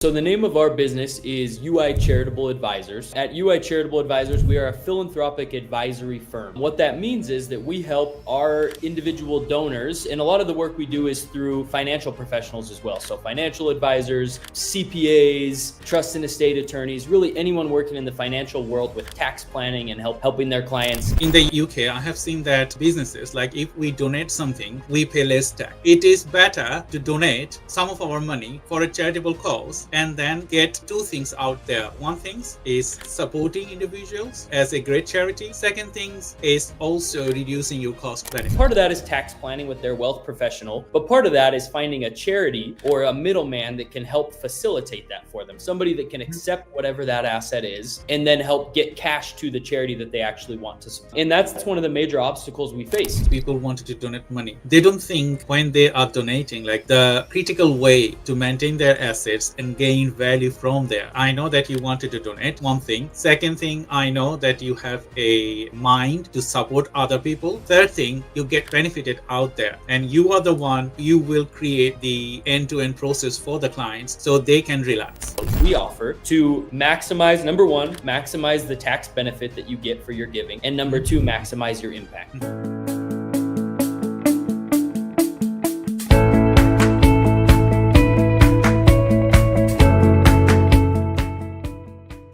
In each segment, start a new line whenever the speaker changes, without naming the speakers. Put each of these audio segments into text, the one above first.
So the name of our business is UI Charitable Advisors. At UI Charitable Advisors, we are a philanthropic advisory firm. What that means is that we help our individual donors, and a lot of the work we do is through financial professionals as well. So financial advisors, CPAs, trust and estate attorneys, really anyone working in the financial world with tax planning and helping their clients.
In the UK, I have seen that businesses, like if we donate something, we pay less tax. It is better to donate some of our money for a charitable cause and then get two things out there. One thing is supporting individuals as a great charity. Second thing is also reducing your cost benefit.
Part of that is tax planning with their wealth professional, but part of that is finding a charity or a middleman that can help facilitate that for them. Somebody that can accept whatever that asset is and then help get cash to the charity that they actually want to support. And that's one of the major obstacles we face.
People wanted to donate money. They don't think when they are donating, like the critical way to maintain their assets and gain value from there. I know that you wanted to donate, one thing. Second thing, I know that you have a mind to support other people. Third thing, you get benefited out there, and you are the one, you will create the end-to-end process for the clients so they can relax.
We offer to maximize, number one, maximize the tax benefit that you get for your giving, and number two, maximize your impact.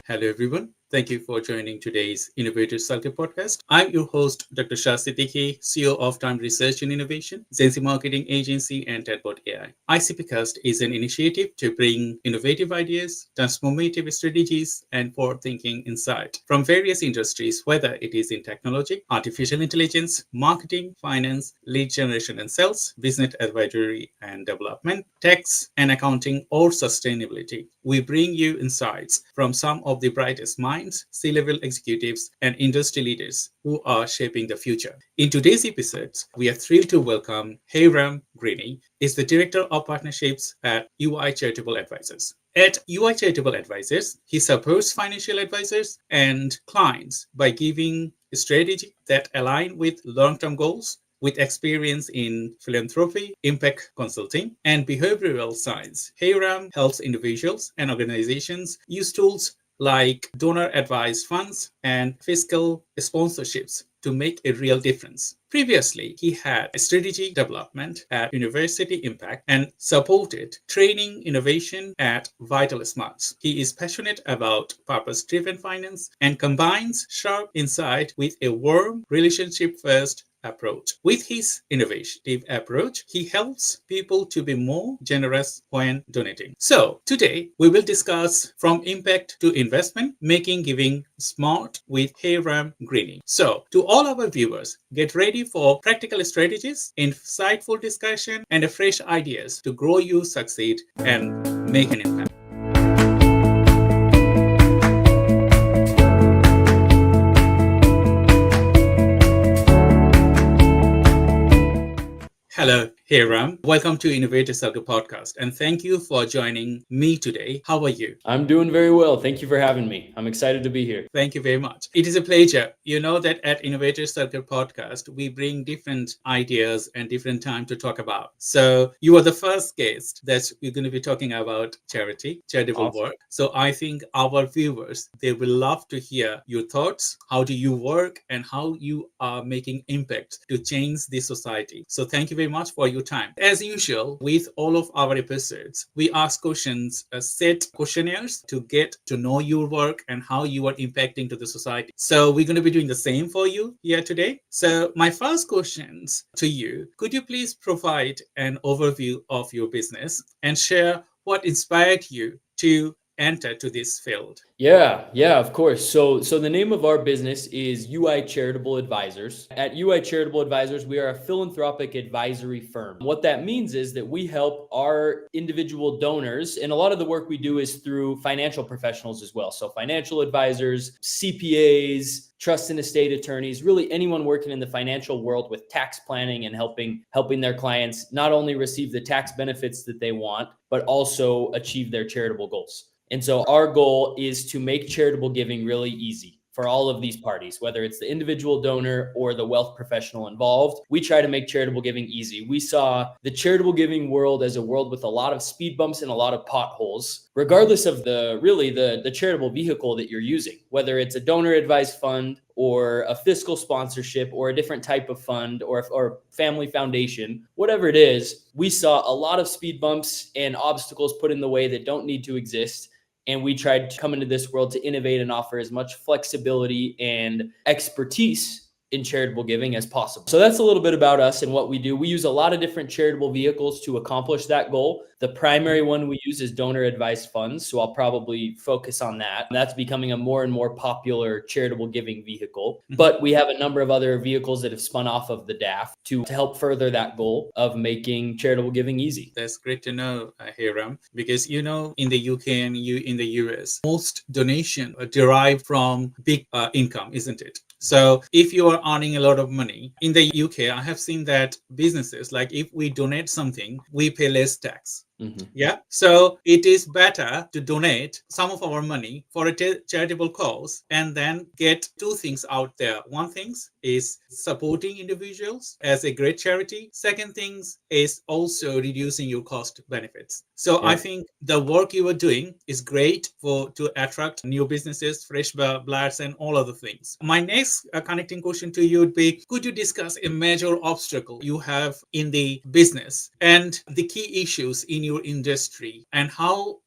Hello everyone. Thank you for joining today's Innovative Circle podcast. I'm your host, Dr. Shah Siddiqui, CEO of Time Research and Innovation, GenZ Marketing Agency, and Chatbot AI. 𝐈𝐂𝐿𝐴 is an initiative to bring innovative ideas, transformative strategies, and forward-thinking insight from various industries, whether it is in technology, artificial intelligence, marketing, finance, lead generation and sales, business advisory and development, tax and accounting, or sustainability. We bring you insights from some of the brightest minds, C-level executives, and industry leaders who are shaping the future. In today's episodes, we are thrilled to welcome Hyrum Grenny, is the Director of Partnerships at UI Charitable Advisors. At UI Charitable Advisors, he supports financial advisors and clients by giving a strategy that align with long-term goals, with experience in philanthropy, impact consulting, and behavioral science. Hyrum helps individuals and organizations use tools like donor advised funds and fiscal sponsorships to make a real difference. Previously, he had strategy development at University Impact and supported training innovation at Vital Smarts. He is passionate about purpose-driven finance and combines sharp insight with a warm relationship-first approach. With his innovative approach, he helps people to be more generous when donating. So today we will discuss from impact to investment, making giving smart with Hyrum Grenny. So to all our viewers, get ready for practical strategies, insightful discussion, and fresh ideas to grow you, succeed, and make an impact. Hello, Hyrum. Welcome to Innovative Circle podcast, and thank you for joining me today. How are you?
I'm doing very well. Thank you for having me. I'm excited to be here.
Thank you very much. It is a pleasure. You know that at Innovative Circle podcast, we bring different ideas and different time to talk about. So you are the first guest that we're going to be talking about charitable
Awesome.
work. So I think our viewers, they will love to hear your thoughts. How do you work and how you are making impact to change the society? So thank you very much for your time. As usual, with all of our episodes, we ask questions, set questionnaires to get to know your work and how you are impacting to the society. So we're going to be doing the same for you here today. So my first questions to you, could you please provide an overview of your business and share what inspired you to enter to this field?
Yeah, of course. So the name of our business is UI Charitable Advisors. At UI Charitable Advisors, we are a philanthropic advisory firm. What that means is that we help our individual donors, and a lot of the work we do is through financial professionals as well. So financial advisors, CPAs, trust and estate attorneys, really anyone working in the financial world with tax planning and helping their clients not only receive the tax benefits that they want, but also achieve their charitable goals. And so our goal is to make charitable giving really easy for all of these parties, whether it's the individual donor or the wealth professional involved. We try to make charitable giving easy. We saw the charitable giving world as a world with a lot of speed bumps and a lot of potholes, regardless of the charitable vehicle that you're using, whether it's a donor advised fund or a fiscal sponsorship or a different type of fund or family foundation, whatever it is. We saw a lot of speed bumps and obstacles put in the way that don't need to exist. And we tried to come into this world to innovate and offer as much flexibility and expertise in charitable giving as possible. So that's a little bit about us and what we do. We use a lot of different charitable vehicles to accomplish that goal. The primary one we use is donor advised funds. So I'll probably focus on that. That's becoming a more and more popular charitable giving vehicle. But we have a number of other vehicles that have spun off of the DAF to help further that goal of making charitable giving easy.
That's great to know, Hyrum, because in the UK and in the US, most donation are derived from big income, isn't it? So if you are earning a lot of money in the UK, I have seen that businesses, like if we donate something, we pay less tax. Yeah. So it is better to donate some of our money for a charitable cause and then get two things out there. One thing is supporting individuals as a great charity. Second thing is also reducing your cost benefits. So I think the work you are doing is great to attract new businesses, fresh bloods, and all other things. My next connecting question to you would be, could you discuss a major obstacle you have in the business and the key issues in your industry and how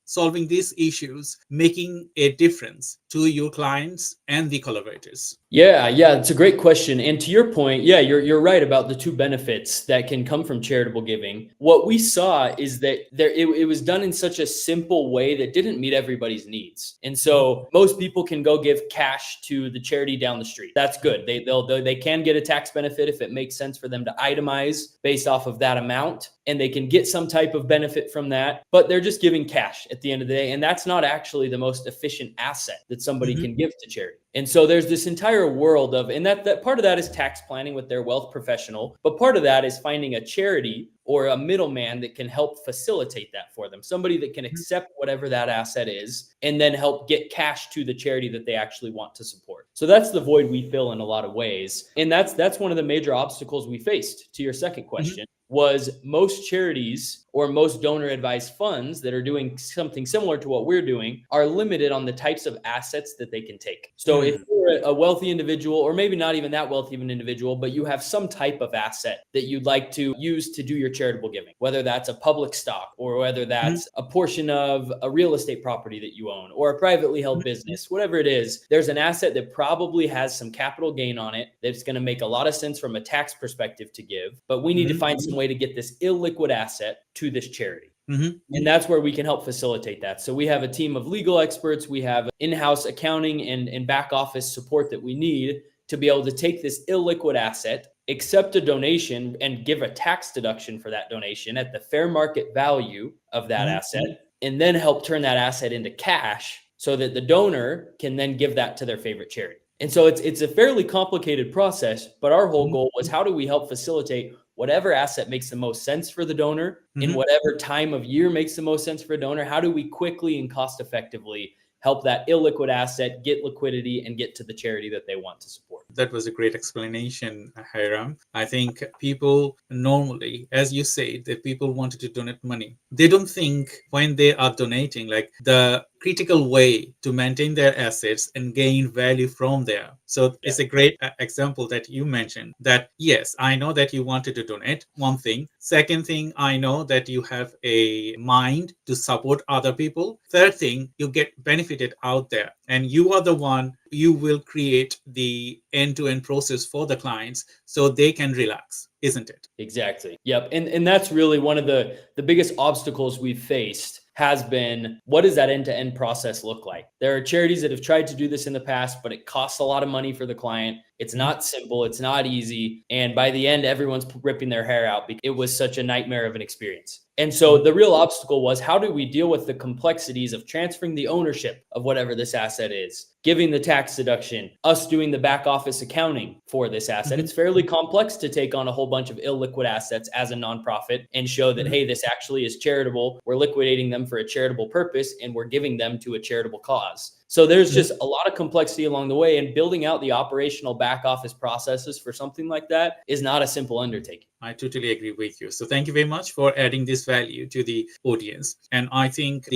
solving these issues making a difference to your clients and the collaborators?
Yeah, it's a great question. And to your point, you're right about the two benefits that can come from charitable giving. What we saw is that it was done in such a simple way that didn't meet everybody's needs. And so most people can go give cash to the charity down the street. That's good. They can get a tax benefit if it makes sense for them to itemize based off of that amount, and they can get some type of benefit from that, but they're just giving cash at the end of the day. And that's not actually the most efficient asset that somebody can give to charity. And so there's this entire world of, and that part of that is tax planning with their wealth professional, but part of that is finding a charity or a middleman that can help facilitate that for them. Somebody that can accept whatever that asset is and then help get cash to the charity that they actually want to support. So that's the void we fill in a lot of ways. And that's one of the major obstacles we faced, to your second question. Was most charities or most donor advised funds that are doing something similar to what we're doing are limited on the types of assets that they can take. So if you're a wealthy individual, or maybe not even that wealthy of an individual, but you have some type of asset that you'd like to use to do your charitable giving, whether that's a public stock or whether that's a portion of a real estate property that you own or a privately held business, whatever it is, there's an asset that probably has some capital gain on it that's going to make a lot of sense from a tax perspective to give, but we need to find some way to get this illiquid asset to this charity. And that's where we can help facilitate that. So we have a team of legal experts. We have in-house accounting and back office support that we need to be able to take this illiquid asset, accept a donation, and give a tax deduction for that donation at the fair market value of that asset, and then help turn that asset into cash so that the donor can then give that to their favorite charity. And so it's a fairly complicated process, but our whole goal was, how do we help facilitate whatever asset makes the most sense for the donor in whatever time of year makes the most sense for a donor? How do we quickly and cost effectively help that illiquid asset get liquidity and get to the charity that they want to support?
That was a great explanation, Hyrum. I think people normally, as you say, that people wanted to donate money. They don't think when they are donating, like the critical way to maintain their assets and gain value from there. So it's a great example that you mentioned that, yes, I know that you wanted to donate, one thing. Second thing, I know that you have a mind to support other people. Third thing, you get benefited out there and you are the one, you will create the end-to-end process for the clients so they can relax, isn't it?
Exactly. Yep. And that's really one of the biggest obstacles we've faced has been, what does that end-to-end process look like? There are charities that have tried to do this in the past, but it costs a lot of money for the client. It's not simple. It's not easy. And by the end, everyone's ripping their hair out because it was such a nightmare of an experience. And so the real obstacle was, how do we deal with the complexities of transferring the ownership of whatever this asset is, giving the tax deduction, us doing the back office accounting for this asset? It's fairly complex to take on a whole bunch of illiquid assets as a nonprofit and show that, hey, this actually is charitable. We're liquidating them for a charitable purpose and we're giving them to a charitable cause. So there's just a lot of complexity along the way, and building out the operational back office processes for something like that is not a simple undertaking.
I totally agree with you. So thank you very much for adding this value to the audience. And I think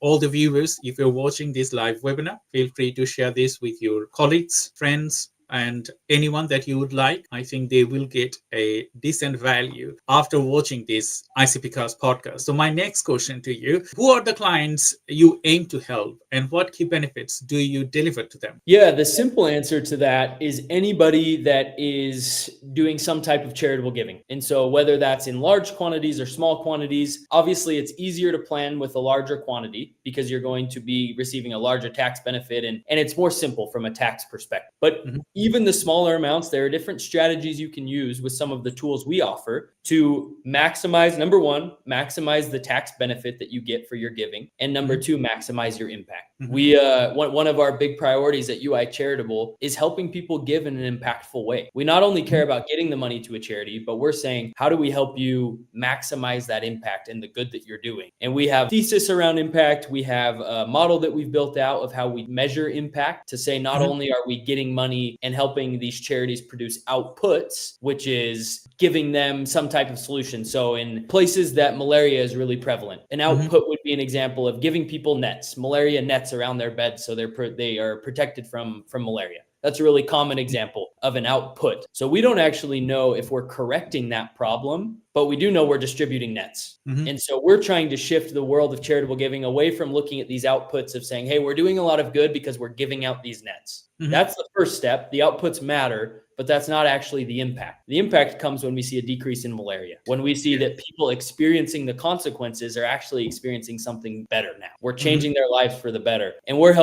all the viewers, if you're watching this live webinar, feel free to share this with your colleagues, friends, and anyone that you would like. I think they will get a decent value after watching this 𝐈𝐂𝐿𝐴 podcast. So my next question to you, who are the clients you aim to help and what key benefits do you deliver to them?
Yeah, the simple answer to that is anybody that is doing some type of charitable giving. And so whether that's in large quantities or small quantities, obviously it's easier to plan with a larger quantity because you're going to be receiving a larger tax benefit, and it's more simple from a tax perspective. But even the smaller amounts, there are different strategies you can use with some of the tools we offer to maximize, number one, maximize the tax benefit that you get for your giving, and number two, maximize your impact. We one of our big priorities at UI Charitable is helping people give in an impactful way. We not only care about getting the money to a charity, but we're saying, how do we help you maximize that impact and the good that you're doing? And we have thesis around impact. We have a model that we've built out of how we measure impact to say, not only are we getting money and helping these charities produce outputs, which is giving them some type of solution. So in places that malaria is really prevalent, an output would be an example of giving people nets, malaria nets around their beds so they are protected from malaria. That's a really common example of an output. So we don't actually know if we're correcting that problem, but we do know we're distributing nets. And so we're trying to shift the world of charitable giving away from looking at these outputs of saying, hey, we're doing a lot of good because we're giving out these nets. That's the first step. The outputs matter, but that's not actually the impact. The impact comes when we see a decrease in malaria, when we see that people experiencing the consequences are actually experiencing something better now. We're changing their lives for the better. And we're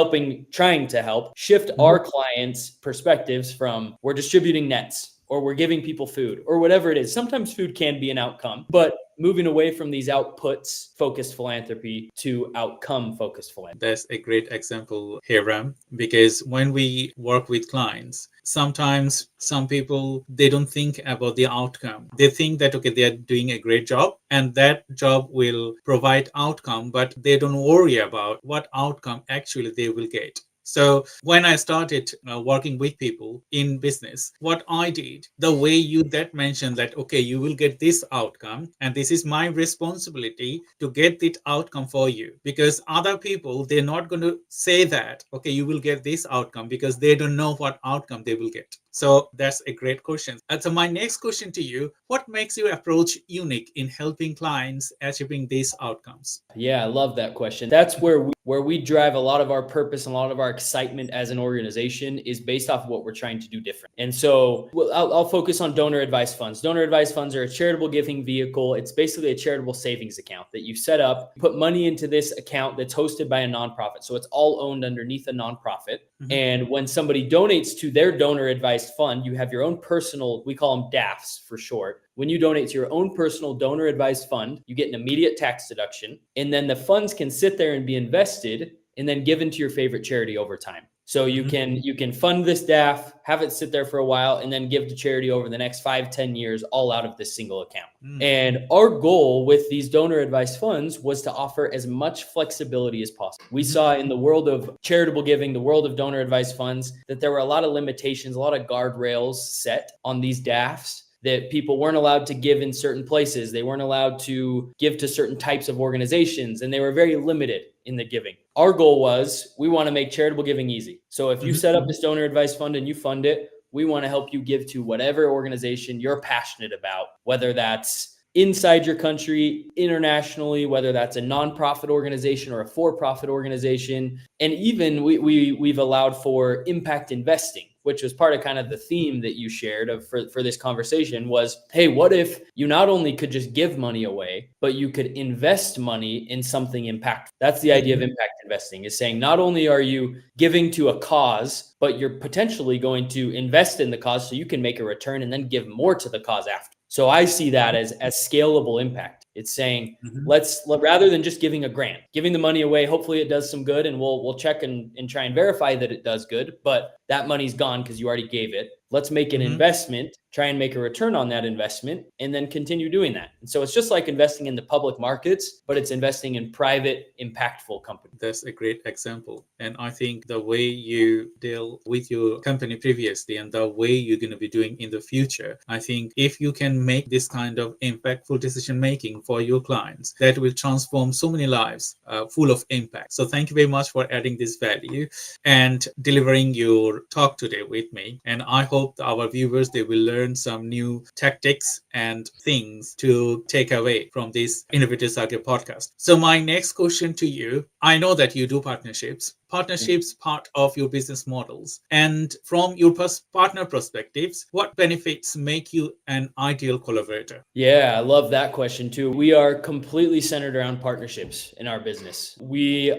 trying to help shift our clients' perspectives from we're distributing nets or we're giving people food or whatever it is. Sometimes food can be an outcome, but moving away from these outputs focused philanthropy to outcome focused philanthropy.
That's a great example, Hyrum, because when we work with clients, sometimes some people, they don't think about the outcome. They think that, okay, they are doing a great job and that job will provide outcome, but they don't worry about what outcome actually they will get. So when I started working with people in business, what I did, the way you that mentioned that, okay, you will get this outcome and this is my responsibility to get that outcome for you, because other people, they're not going to say that, okay, you will get this outcome because they don't know what outcome they will get. So that's a great question. And so my next question to you, what makes your approach unique in helping clients achieving these outcomes?
Yeah, I love that question. That's where we drive a lot of our purpose and a lot of our excitement as an organization is based off of what we're trying to do different. And so I'll focus on donor advised funds. Donor advised funds are a charitable giving vehicle. It's basically a charitable savings account that you set up, put money into this account that's hosted by a nonprofit. So it's all owned underneath a nonprofit. And when somebody donates to their donor advised fund, you have your own personal, we call them DAFs for short. When you donate to your own personal donor advised fund, you get an immediate tax deduction, and then the funds can sit there and be invested and then given to your favorite charity over time. So you can fund this DAF, have it sit there for a while, and then give to charity over the next 5-10 years, all out of this single account. And our goal with these donor advised funds was to offer as much flexibility as possible. We saw in the world of charitable giving, the world of donor advised funds, that there were a lot of limitations, a lot of guardrails set on these DAFs, that people weren't allowed to give in certain places. They weren't allowed to give to certain types of organizations, and they were very limited in the giving. Our goal was, we want to make charitable giving easy. So if you set up this donor advised fund and you fund it, we want to help you give to whatever organization you're passionate about, whether that's inside your country, internationally, whether that's a nonprofit organization or a for-profit organization. And even we've allowed for impact investing, which was part of kind of the theme that you shared for this conversation was, hey, what if you not only could just give money away, but you could invest money in something impactful? That's the idea of impact investing, is saying not only are you giving to a cause, but you're potentially going to invest in the cause so you can make a return and then give more to the cause after. So I see that as scalable impact. It's saying, let's, rather than just giving a grant, giving the money away, hopefully it does some good and we'll check and try and verify that it does good, but that money's gone because you already gave it. Let's make an investment, try and make a return on that investment, and then continue doing that. And so it's just like investing in the public markets, but it's investing in private, impactful companies.
That's a great example. And I think the way you deal with your company previously and the way you're going to be doing in the future, I think if you can make this kind of impactful decision making for your clients, that will transform so many lives full of impact. So thank you very much for adding this value and delivering your talk today with me. And I hope our viewers, they will learn some new tactics and things to take away from this Innovative Circle podcast. So my next question to you, I know that you do partnerships part of your business models, and from your partner perspectives, what benefits make you an ideal collaborator?
Yeah, I love that question too. We are completely centered around partnerships in our business.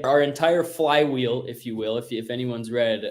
Our entire flywheel, if you will, if anyone's read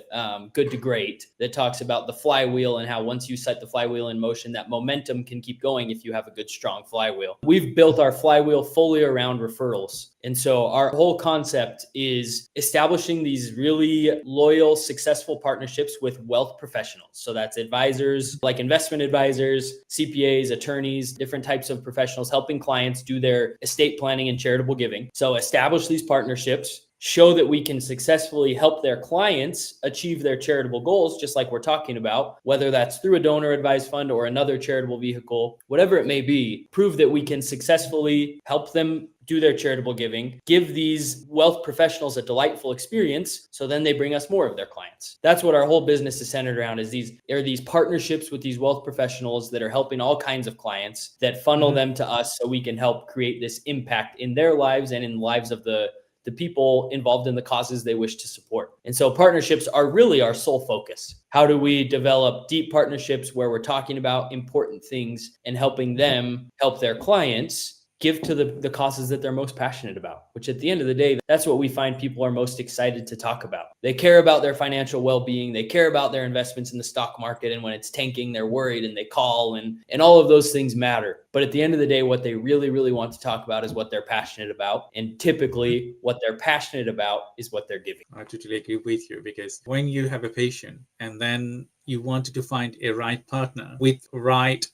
Good to Great, that talks about the flywheel and how once you set the flywheel in motion, that momentum can keep going if you have a good, strong flywheel. We've built our flywheel fully around referrals. And so our whole concept is establishing these really loyal, successful partnerships with wealth professionals. So that's advisors, like investment advisors, CPAs, attorneys, different types of professionals helping clients do their estate planning and charitable giving. So establish these partnerships, show that we can successfully help their clients achieve their charitable goals, just like we're talking about, whether that's through a donor advised fund or another charitable vehicle, whatever it may be, prove that we can successfully help them do their charitable giving, give these wealth professionals a delightful experience, so then they bring us more of their clients. That's what our whole business is centered around, is these partnerships with these wealth professionals that are helping all kinds of clients, that funnel them to us so we can help create this impact in their lives and in the lives of the people involved in the causes they wish to support. And so partnerships are really our sole focus. How do we develop deep partnerships where we're talking about important things and helping them help their clients give to the causes that they're most passionate about, which at the end of the day, that's what we find people are most excited to talk about. They care about their financial well-being. They care about their investments in the stock market. And when it's tanking, they're worried and they call, and all of those things matter. But at the end of the day, what they really, really want to talk about is what they're passionate about. And typically what they're passionate about is what they're giving.
I totally agree with you, because when you have a patient and then you wanted to find a right partner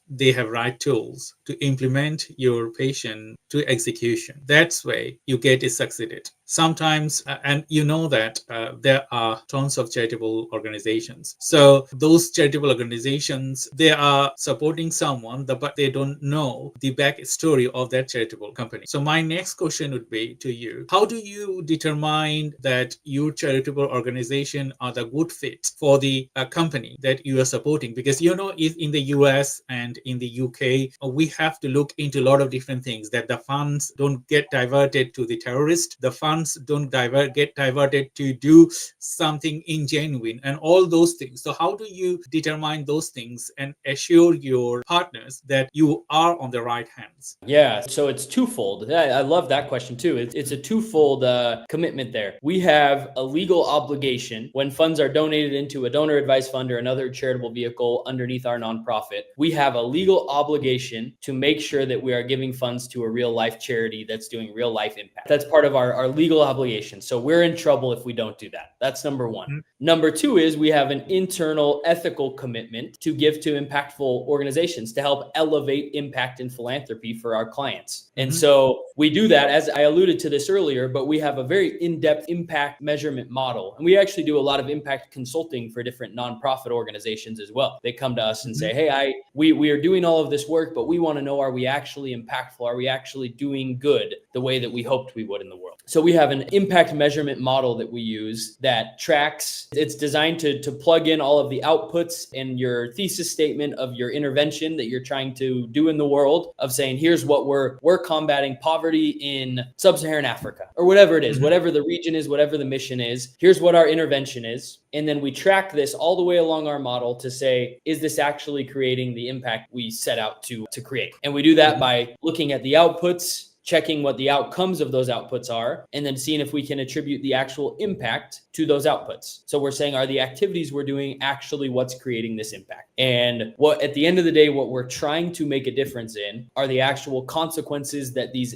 they have right tools to implement your patient to execution. That's way you get it succeeded. Sometimes, and you know that there are tons of charitable organizations. So those charitable organizations, they are supporting someone, but they don't know the back story of that charitable company. So my next question would be to you, how do you determine that your charitable organization are the good fit for the company that you are supporting? Because if in the US and in the UK, we have to look into a lot of different things, that the funds don't get diverted to the terrorist, the funds don't get diverted to do something ingenuine, and all those things. So how do you determine those things and assure your partners that you are on the right hands?
Yeah, so it's twofold. I love that question too. It's a twofold commitment there. We have a legal obligation when funds are donated into a donor advised fund or another charitable vehicle underneath our nonprofit. We have a legal obligation to make sure that we are giving funds to a real life charity that's doing real life impact. That's part of our legal obligation. So we're in trouble if we don't do that. That's number one. Number two is we have an internal ethical commitment to give to impactful organizations to help elevate impact and philanthropy for our clients. And so we do that, as I alluded to this earlier, but we have a very in-depth impact measurement model. And we actually do a lot of impact consulting for different nonprofit organizations as well. They come to us and say, hey, we are doing all of this work, but we want to know, are we actually impactful? Are we actually doing good the way that we hoped we would in the world? So we have an impact measurement model that we use that tracks. It's designed to plug in all of the outputs and your thesis statement of your intervention that you're trying to do in the world, of saying, here's what we're combating poverty in sub-Saharan Africa, or whatever it is, whatever the region is, whatever the mission is. Here's what our intervention is. And then we track this all the way along our model to say, is this actually creating the impact we set out to create? And we do that by looking at the outputs, checking what the outcomes of those outputs are, and then seeing if we can attribute the actual impact to those outputs. So we're saying, are the activities we're doing actually what's creating this impact? And what, at the end of the day, what we're trying to make a difference in are the actual consequences that these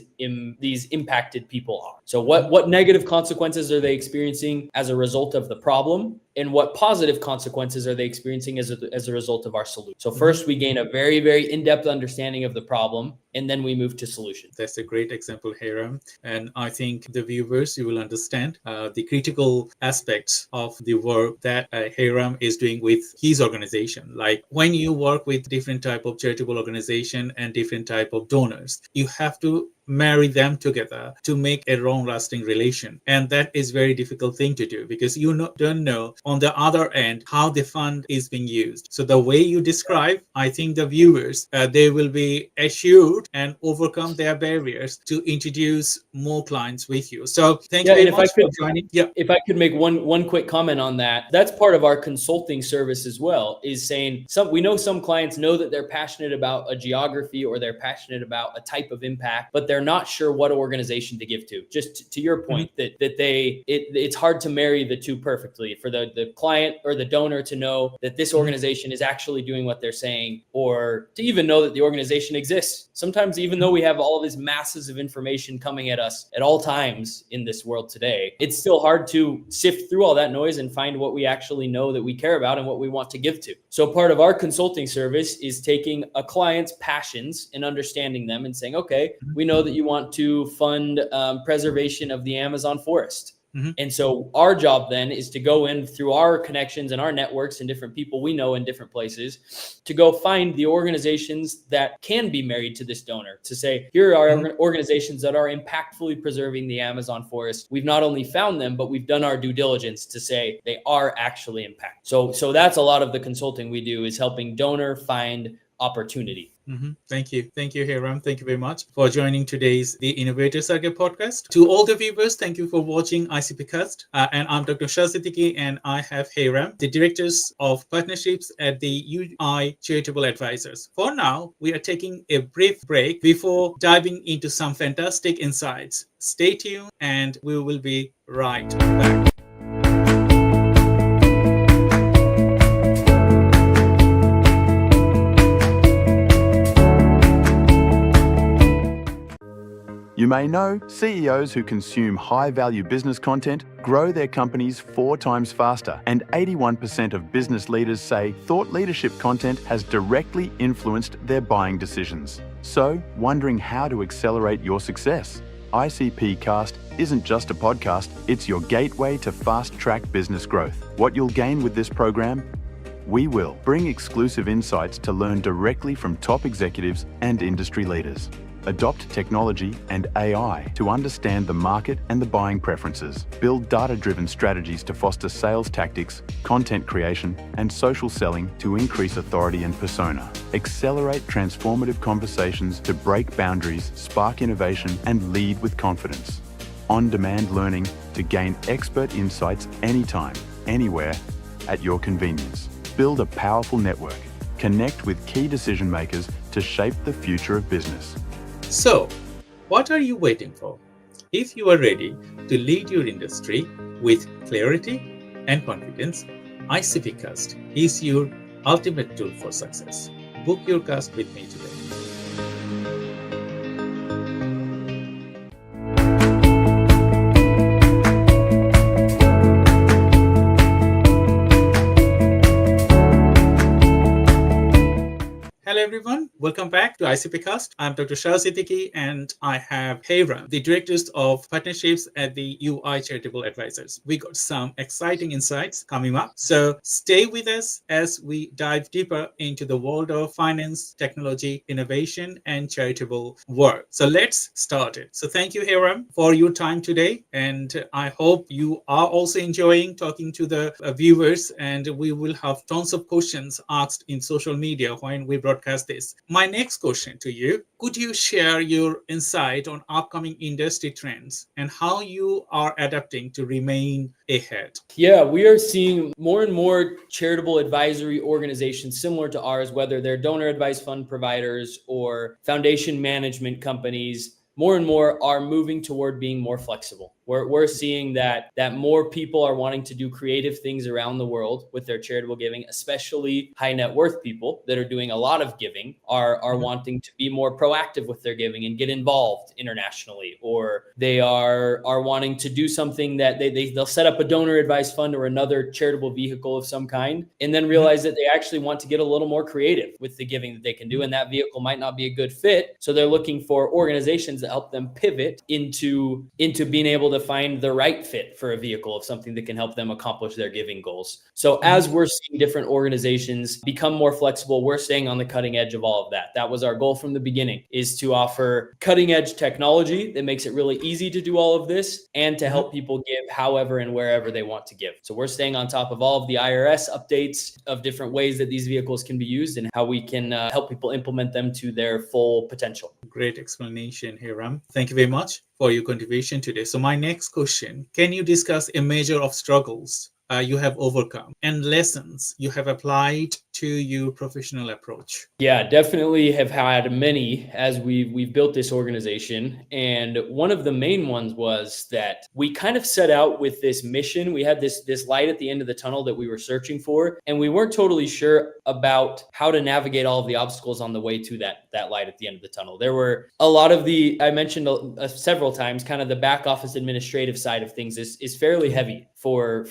impacted people are. So what negative consequences are they experiencing as a result of the problem? and what positive consequences are they experiencing as a result of our solution. So first we gain a very, very in-depth understanding of the problem, and then we move to solution.
That's a great example, Hyrum. And I think the viewers, you will understand the critical aspects of the work that Hyrum is doing with his organization. Like when you work with different type of charitable organization and different type of donors, you have to marry them together to make a long-lasting relation, and that is very difficult thing to do because you don't know on the other end how the fund is being used. So the way you describe, I think the viewers they will be assured and overcome their barriers to introduce more clients with you. So thank you very much for joining. Yeah,
if I could make one quick comment on that, that's part of our consulting service as well, is saying we know some clients know that they're passionate about a geography or they're passionate about a type of impact, but they're not sure what organization to give to. Just to your point, it's hard to marry the two perfectly for the client or the donor to know that this organization is actually doing what they're saying, or to even know that the organization exists. Sometimes, even though we have all of these masses of information coming at us at all times in this world today, it's still hard to sift through all that noise and find what we actually know that we care about and what we want to give to. So part of our consulting service is taking a client's passions and understanding them and saying, okay, we know that you want to fund preservation of the Amazon forest. And so our job then is to go in through our connections and our networks and different people we know in different places to go find the organizations that can be married to this donor, to say, here are organizations that are impactfully preserving the Amazon forest. We've not only found them, but we've done our due diligence to say they are actually impactful. So that's a lot of the consulting we do, is helping donor find opportunity.
Thank you, Hyrum. Thank you very much for joining today's The Innovator Circle podcast. To all the viewers, thank you for watching 𝐈𝐂𝐿𝐴, and I'm Dr. Shah Siddiqui, and I have Hyrum, the directors of partnerships at the UI Charitable Advisors. For now, we are taking a brief break before diving into some fantastic insights. Stay tuned, and we will be right back.
You may know CEOs who consume high-value business content grow their companies 4 times faster, and 81% of business leaders say thought leadership content has directly influenced their buying decisions. So, wondering how to accelerate your success? 𝐈𝐂𝐿𝐴 isn't just a podcast, it's your gateway to fast-track business growth. What you'll gain with this program? We will bring exclusive insights to learn directly from top executives and industry leaders. Adopt technology and AI to understand the market and the buying preferences. Build data-driven strategies to foster sales tactics, content creation, and social selling to increase authority and persona. Accelerate transformative conversations to break boundaries, spark innovation, and lead with confidence. On-demand learning to gain expert insights anytime, anywhere, at your convenience. Build a powerful network. Connect with key decision makers to shape the future of business.
So, what are you waiting for? If you are ready to lead your industry with clarity and confidence, 𝐈𝐂𝐿𝐴 is your ultimate tool for success. Book your cast with me today. Hello everyone, welcome back to 𝐈𝐂𝐿𝐴. I'm Dr. Shah Siddiqui, and I have Hyrum, the directors of partnerships at the UI Charitable Advisors. We got some exciting insights coming up, so stay with us as we dive deeper into the world of finance, technology, innovation, and charitable work. So let's start it. So thank you, Hyrum, for your time today, and I hope you are also enjoying talking to the viewers, and we will have tons of questions asked in social media when we broadcast this. My next question to you, could you share your insight on upcoming industry trends and how you are adapting to remain ahead?
Yeah, we are seeing more and more charitable advisory organizations similar to ours, whether they're donor advice fund providers or foundation management companies, more and more are moving toward being more flexible. We're seeing that more people are wanting to do creative things around the world with their charitable giving, especially high net worth people that are doing a lot of giving are wanting to be more proactive with their giving and get involved internationally, or they are wanting to do something that they'll set up a donor advised fund or another charitable vehicle of some kind, and then realize that they actually want to get a little more creative with the giving that they can do, and that vehicle might not be a good fit. So they're looking for organizations that help them pivot into being able to find the right fit for a vehicle of something that can help them accomplish their giving goals. So as we're seeing different organizations become more flexible, we're staying on the cutting edge of all of that. That was our goal from the beginning, is to offer cutting edge technology that makes it really easy to do all of this and to help people give however and wherever they want to give. So we're staying on top of all of the IRS updates of different ways that these vehicles can be used and how we can help people implement them to their full potential.
Great explanation, Hyrum. Thank you very much for your contribution today. So my next question, can you discuss a measure of struggles you have overcome and lessons you have applied to your professional approach?
Yeah, definitely have had many as we've built this organization. And one of the main ones was that we kind of set out with this mission. We had this light at the end of the tunnel that we were searching for, and we weren't totally sure about how to navigate all of the obstacles on the way to that light at the end of the tunnel. There were a lot of I mentioned several times, kind of the back office administrative side of things is fairly heavy for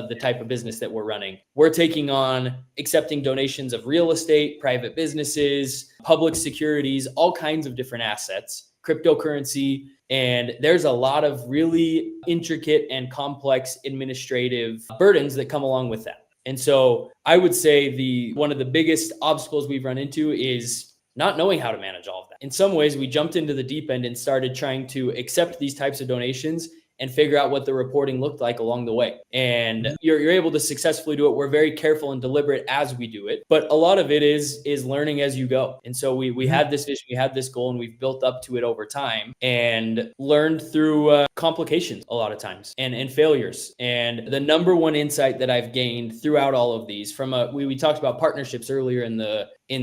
the type of business that we're running. We're taking on accepting donations of real estate, private businesses, public securities, all kinds of different assets, cryptocurrency, and there's a lot of really intricate and complex administrative burdens that come along with that. And so I would say one of the biggest obstacles we've run into is not knowing how to manage all of that. In some ways, we jumped into the deep end and started trying to accept these types of donations and figure out what the reporting looked like along the way. And you're able to successfully do it. We're very careful and deliberate as we do it, but a lot of it is learning as you go. And so we had this vision, we had this goal, and we've built up to it over time and learned through complications a lot of times and failures. And the number one insight that I've gained throughout all of these we talked about partnerships earlier in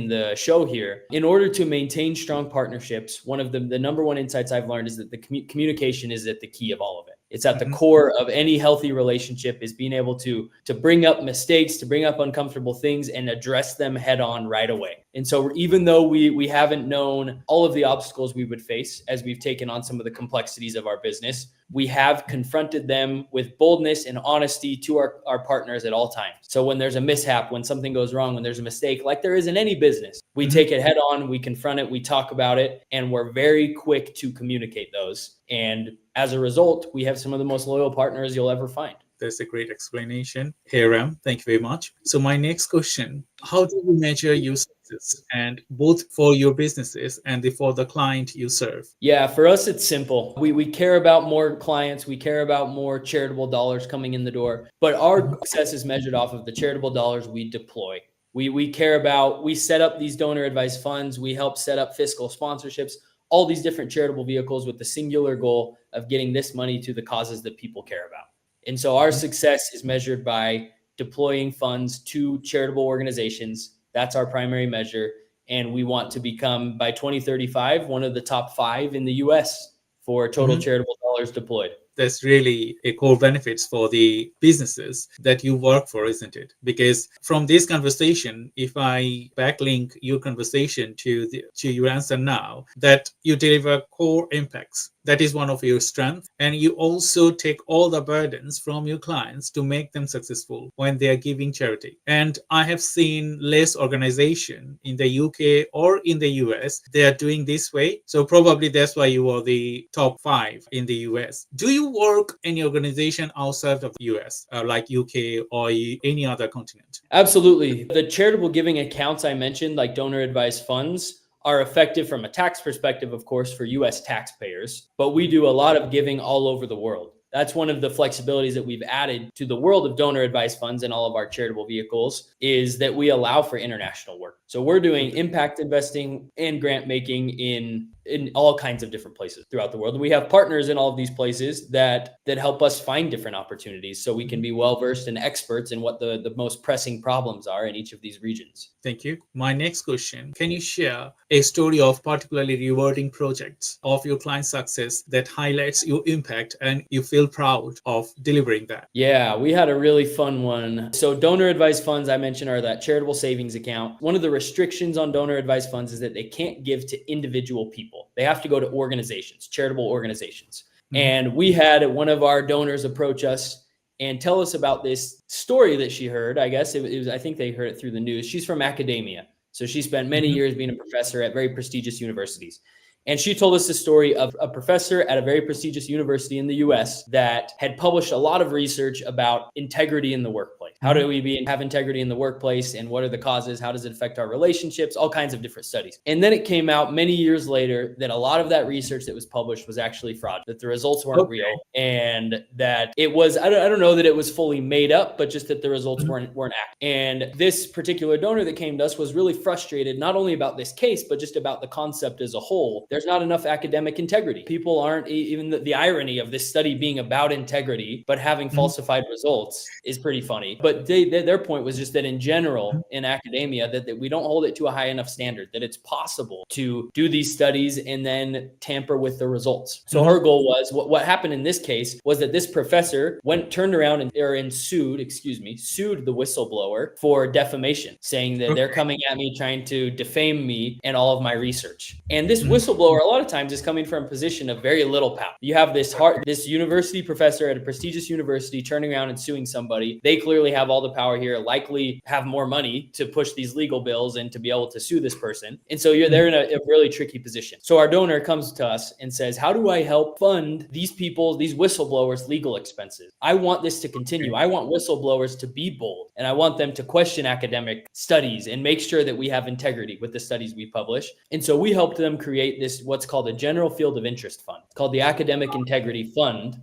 the show here. In order to maintain strong partnerships, one of the number one insights I've learned is that the communication is at the key of all of it. It's at the core of any healthy relationship, is being able to bring up mistakes, to bring up uncomfortable things and address them head on right away. And so even though we haven't known all of the obstacles we would face as we've taken on some of the complexities of our business, we have confronted them with boldness and honesty to our partners at all times. So when there's a mishap, when something goes wrong, when there's a mistake, like there is in any business, we take it head on, we confront it, we talk about it, and we're very quick to communicate those. And as a result, we have some of the most loyal partners you'll ever find.
That's a great explanation, Hyrum. Thank you very much. So my next question, how do you measure your success, and both for your businesses and for the client you serve?
Yeah, for us, it's simple. We care about more clients. We care about more charitable dollars coming in the door, but our success is measured off of the charitable dollars we deploy. We set up these donor advised funds. We help set up fiscal sponsorships, all these different charitable vehicles with the singular goal of getting this money to the causes that people care about. And so our success is measured by deploying funds to charitable organizations. That's our primary measure. And we want to become, by 2035, one of the top 5 in the US for total charitable dollars deployed.
That's really a core benefits for the businesses that you work for, isn't it? Because from this conversation, if I backlink your conversation to your answer now, that you deliver core impacts. That is one of your strengths. And you also take all the burdens from your clients to make them successful when they are giving charity. And I have seen less organization in the UK or in the US, they are doing this way. So probably that's why you are the top 5 in the US. Do you work any organization outside of the US, like UK or any other continent?
Absolutely. The charitable giving accounts I mentioned, like donor advised funds, are effective from a tax perspective, of course, for US taxpayers, but we do a lot of giving all over the world. That's one of the flexibilities that we've added to the world of donor advised funds and all of our charitable vehicles, is that we allow for international work. So we're doing impact investing and grant making in all kinds of different places throughout the world. And we have partners in all of these places that help us find different opportunities so we can be well-versed and experts in what the most pressing problems are in each of these regions.
Thank you. My next question, can you share a story of particularly rewarding projects of your client success that highlights your impact and you feel proud of delivering that?
Yeah, we had a really fun one. So donor advised funds I mentioned are that charitable savings account. One of the restrictions on donor advised funds is that they can't give to individual people. They have to go to organizations, charitable organizations. And we had one of our donors approach us and tell us about this story that she heard. I guess it was, I think they heard it through the news. She's from academia. So she spent many years being a professor at very prestigious universities. And she told us the story of a professor at a very prestigious university in the US that had published a lot of research about integrity in the workplace. How do we have integrity in the workplace, and what are the causes? How does it affect our relationships? All kinds of different studies. And then it came out many years later that a lot of that research that was published was actually fraud, that the results weren't real, and that it was, I don't know that it was fully made up, but just that the results weren't accurate. And this particular donor that came to us was really frustrated, not only about this case, but just about the concept as a whole. There's not enough academic integrity. People aren't, even the irony of this study being about integrity, but having falsified results is pretty funny. But their point was just that in general, in academia, that we don't hold it to a high enough standard, that it's possible to do these studies and then tamper with the results. So her goal was, what happened in this case was that this professor turned around and sued the whistleblower for defamation, saying that they're coming at me trying to defame me and all of my research. And this whistleblower a lot of times is coming from a position of very little power. You have this university professor at a prestigious university turning around and suing somebody. They clearly have all the power here, likely have more money to push these legal bills and to be able to sue this person. And so they're in a really tricky position. So our donor comes to us and says, how do I help fund these whistleblowers' legal expenses? I want this to continue. I want whistleblowers to be bold, and I want them to question academic studies and make sure that we have integrity with the studies we publish. And so we helped them create this, what's called a general field of interest fund. It's called the Academic Integrity Fund,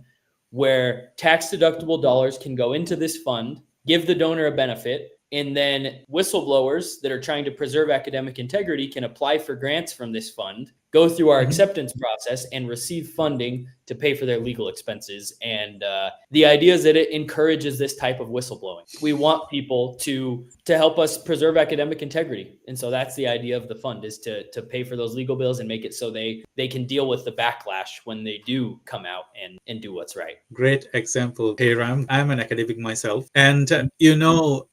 where tax-deductible dollars can go into this fund, give the donor a benefit, and then whistleblowers that are trying to preserve academic integrity can apply for grants from this fund, go through our acceptance process, and receive funding to pay for their legal expenses. And the idea is that it encourages this type of whistleblowing. We want people to help us preserve academic integrity. And so that's the idea of the fund, is to pay for those legal bills and make it so they can deal with the backlash when they do come out and do what's right.
Great example, Hyrum. I'm an academic myself. And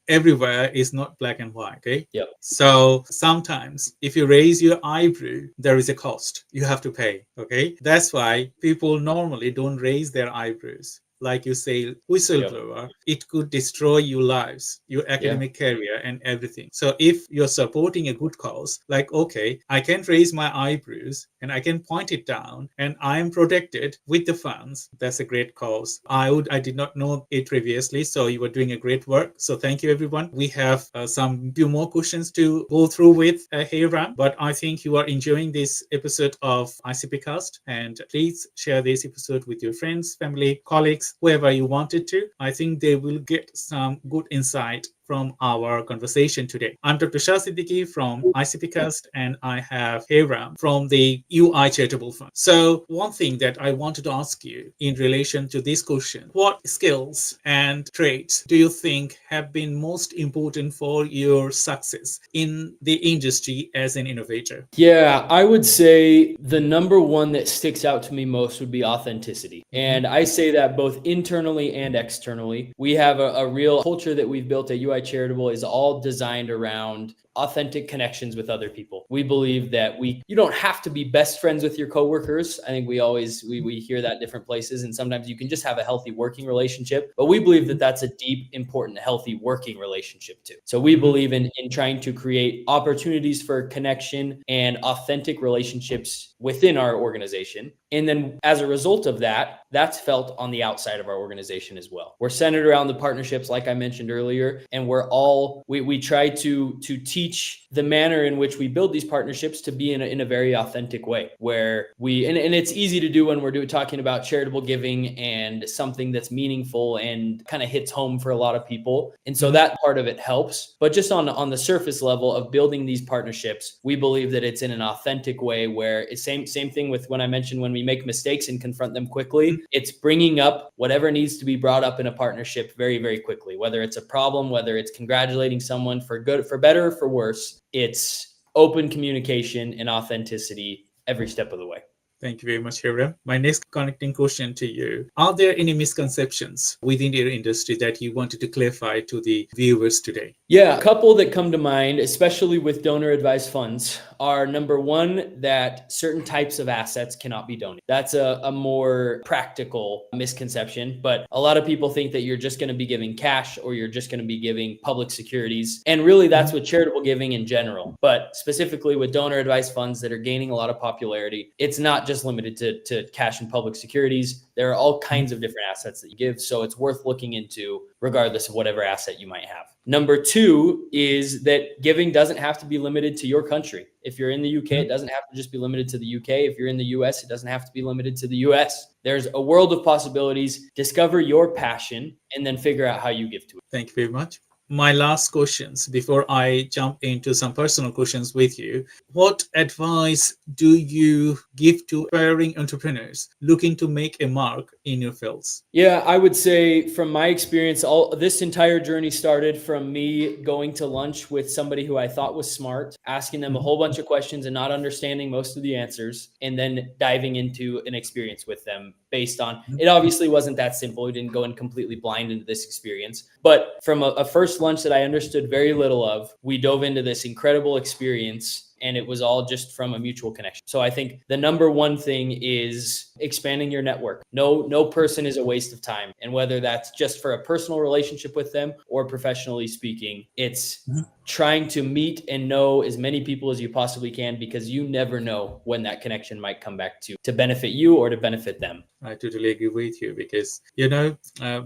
everywhere is not black and white, okay?
Yep.
So sometimes if you raise your eyebrow, there is a cost. You have to pay, okay? That's why people normally don't raise their eyebrows. Like you say, whistleblower, it could destroy your lives, your academic career and everything. So if you're supporting a good cause, like, okay, I can raise my eyebrows and I can point it down and I am protected with the funds. That's a great cause. I did not know it previously. So you were doing a great work. So thank you, everyone. We have some few more questions to go through with Hyrum, but I think you are enjoying this episode of ICPcast, and please share this episode with your friends, family, colleagues, whoever you wanted to. I think they will get some good insight from our conversation today. I'm Dr. Shah Siddiqui from ICPcast, and I have Hyrum from the UI Charitable Fund. So one thing that I wanted to ask you in relation to this question, what skills and traits do you think have been most important for your success in the industry as an innovator?
Yeah, I would say the number one that sticks out to me most would be authenticity. And I say that both internally and externally. We have a real culture that we've built at UI Charitable is all designed around authentic connections with other people. We believe that you don't have to be best friends with your coworkers. I think we hear that different places, and sometimes you can just have a healthy working relationship, but we believe that that's a deep, important, healthy working relationship too. So we believe in trying to create opportunities for connection and authentic relationships within our organization. And then as a result of that, that's felt on the outside of our organization as well. We're centered around the partnerships, like I mentioned earlier, and we try to teach teach the manner in which we build these partnerships to be in a very authentic way, where and it's easy to do when we're talking about charitable giving and something that's meaningful and kind of hits home for a lot of people. And so that part of it helps. But just on the surface level of building these partnerships, we believe that it's in an authentic way where it's same thing with when I mentioned when we make mistakes and confront them quickly. It's bringing up whatever needs to be brought up in a partnership very, very quickly, whether it's a problem, whether it's congratulating someone for good, for better or for worse. It's open communication and authenticity every step of the way.
Thank you very much, Hyrum. My next connecting question to you. Are there any misconceptions within your industry that you wanted to clarify to the viewers today?
Yeah, a couple that come to mind, especially with donor advised funds, are number one, that certain types of assets cannot be donated. That's a more practical misconception, but a lot of people think that you're just going to be giving cash or you're just going to be giving public securities. And really that's with charitable giving in general, but specifically with donor advised funds that are gaining a lot of popularity, it's not just limited to cash and public securities. There are all kinds of different assets that you give. So it's worth looking into regardless of whatever asset you might have. Number two is that giving doesn't have to be limited to your country. If you're in the UK, it doesn't have to just be limited to the UK. If you're in the US, it doesn't have to be limited to the US. There's a world of possibilities. Discover your passion and then figure out how you give to it.
Thank you very much. My last questions before I jump into some personal questions with you. What advice do you give to aspiring entrepreneurs looking to make a mark in your fields?
Yeah, I would say from my experience, this entire journey started from me going to lunch with somebody who I thought was smart, asking them a whole bunch of questions and not understanding most of the answers, and then diving into an experience with them based on, it obviously wasn't that simple. We didn't go in completely blind into this experience, but from a first lunch that I understood very little of, we dove into this incredible experience. And it was all just from a mutual connection. So I think the number one thing is expanding your network. No person is a waste of time. And whether that's just for a personal relationship with them or professionally speaking, it's trying to meet and know as many people as you possibly can, because you never know when that connection might come back to benefit you or to benefit them.
I totally agree with you because,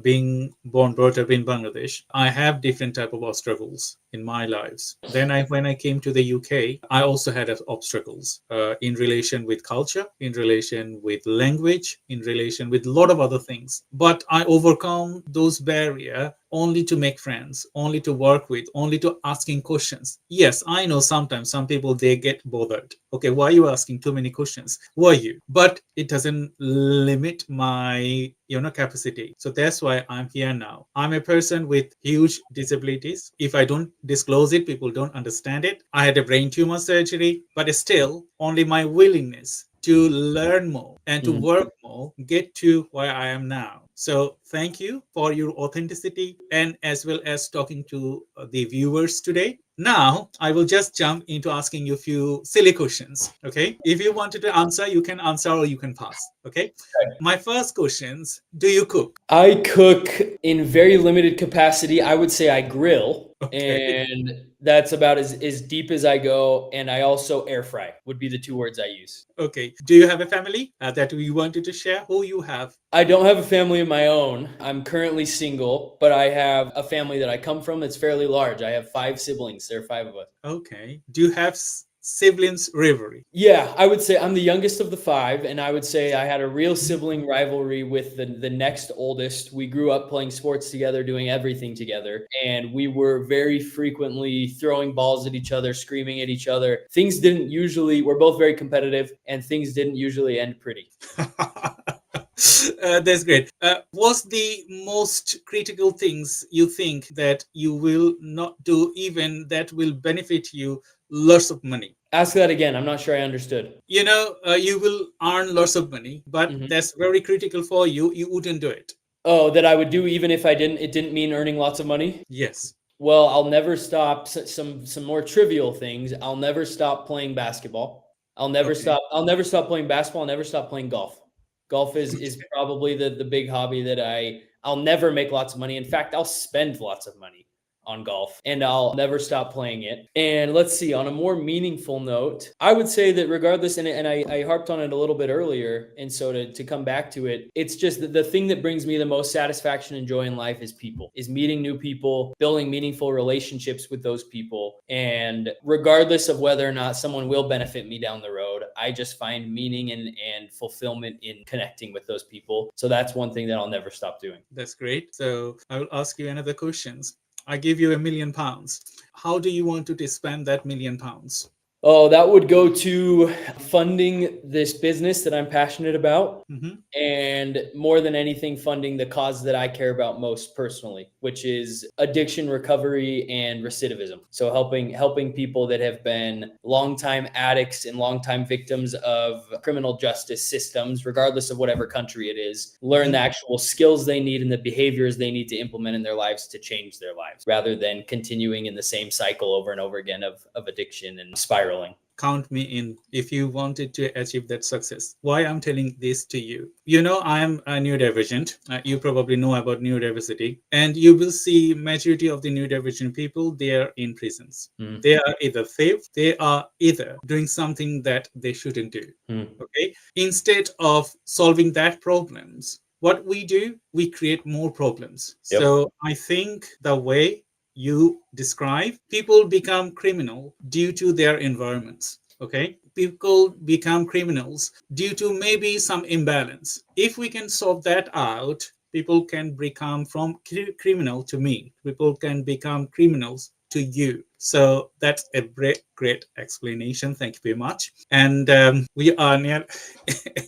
being brought up in Bangladesh, I have different type of obstacles in my lives. Then when I came to the UK, I also had obstacles in relation with culture, in relation with language, in relation with a lot of other things. But I overcome those barriers only to make friends, only to work with, only to asking questions. Yes, I know sometimes some people, they get bothered. Okay, why are you asking too many questions? Who are you? But it doesn't limit my capacity. So that's why I'm here now. I'm a person with huge disabilities. If I don't disclose it, people don't understand it. I had a brain tumor surgery, but still only my willingness to learn more and to work more get to where I am now. So thank you for your authenticity and as well as talking to the viewers today. Now, I will just jump into asking you a few silly questions, okay? If you wanted to answer, you can answer or you can pass, okay? My first questions, do you cook?
I cook in very limited capacity. I would say I grill, and that's about as deep as I go. And I also air fry would be the two words I use.
Okay. Do you have a family that you wanted to share? Who you have?
I don't have a family of my own. I'm currently single, but I have a family that I come from that's fairly large. I have 5 siblings. There are 5 of us.
Okay. Do you have siblings rivalry?
Yeah, I would say I'm the youngest of the 5, and I would say I had a real sibling rivalry with the next oldest. We grew up playing sports together, doing everything together, and we were very frequently throwing balls at each other, screaming at each other. We're both very competitive, and things didn't usually end pretty.
That's great. What's the most critical things you think that you will not do, even that will benefit you lots of money?
Ask that again. I'm not sure I understood.
You will earn lots of money, but that's very critical for you. You wouldn't do it.
Oh, that I would do even if it didn't mean earning lots of money?
Yes.
Well, I'll never stop some more trivial things. I'll never stop playing basketball. I'll never stop playing basketball. I'll never stop playing golf. Golf is probably the big hobby that I'll never make lots of money. In fact, I'll spend lots of money. on golf, and I'll never stop playing it. And let's see, on a more meaningful note, I would say that regardless, and I harped on it a little bit earlier, and so to come back to it, it's just the thing that brings me the most satisfaction and joy in life is people, is meeting new people, building meaningful relationships with those people. And regardless of whether or not someone will benefit me down the road, I just find meaning and fulfillment in connecting with those people. So that's one thing that I'll never stop doing.
That's great. So I will ask you another question. I give you £1 million. How do you want to spend that £1 million?
Oh, that would go to funding this business that I'm passionate about. And more than anything, funding the cause that I care about most personally, which is addiction recovery and recidivism. So helping people that have been longtime addicts and longtime victims of criminal justice systems, regardless of whatever country it is, learn the actual skills they need and the behaviors they need to implement in their lives to change their lives, rather than continuing in the same cycle over and over again of addiction and spiraling.
Count me in if you wanted to achieve that success. Why I'm telling this to you? You know, I'm a neurodivergent. You probably know about neurodiversity, and you will see majority of the neurodivergent people, they are in prisons. They are either theft, they are either doing something that they shouldn't do. Okay, instead of solving that problems, what we do, we create more problems. So I think the way you describe, people become criminal due to their environments. Okay, people become criminals due to maybe some imbalance. If we can solve that out, people can become from criminal to me. People can become criminals to you. So that's a great explanation. Thank you very much. And we are near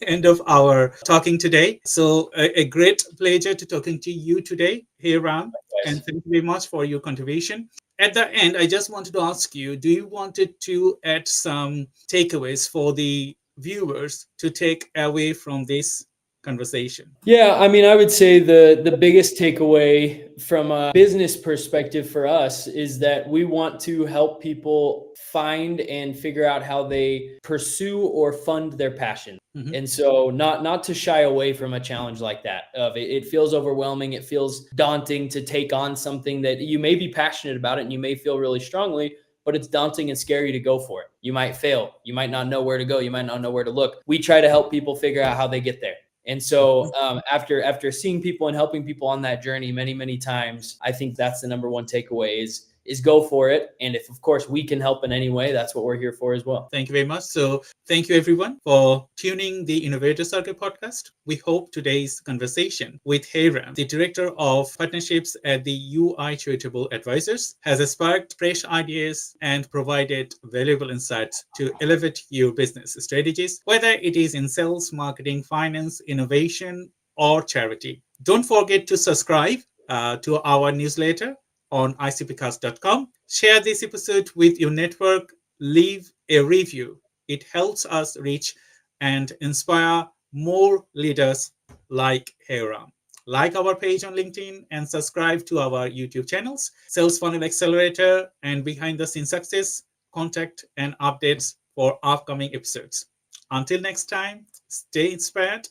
end of our talking today. So a great pleasure to talking to you today, Hyrum. And thank you very much for your contribution. At the end, I just wanted to ask you, do you wanted to add some takeaways for the viewers to take away from this conversation?
Yeah, I mean, I would say the biggest takeaway from a business perspective for us is that we want to help people find and figure out how they pursue or fund their passion. And so not to shy away from a challenge like that. It feels overwhelming. It feels daunting to take on something that you may be passionate about it and you may feel really strongly, but it's daunting and scary to go for it. You might fail. You might not know where to go. You might not know where to look. We try to help people figure out how they get there. And so after seeing people and helping people on that journey many times, I think that's the number one takeaway is go for it. And if, of course, we can help in any way, that's what we're here for as well.
Thank you very much. So thank you, everyone, for tuning the Innovator Circle podcast. We hope today's conversation with Hyrum, the Director of Partnerships at the UI Charitable Advisors, has sparked fresh ideas and provided valuable insights to elevate your business strategies, whether it is in sales, marketing, finance, innovation, or charity. Don't forget to subscribe to our newsletter on icpcast.com. Share this episode with your network. Leave a review. It helps us reach and inspire more leaders like Hyrum. Like our page on LinkedIn and subscribe to our YouTube channels, Sales Funnel Accelerator and Behind the Scenes Success, contact and updates for upcoming episodes. Until next time, stay inspired,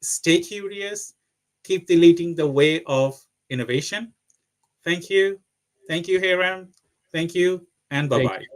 stay curious, keep leading the way of innovation. Thank you. Thank you, Hyrum. Thank you, and bye-bye.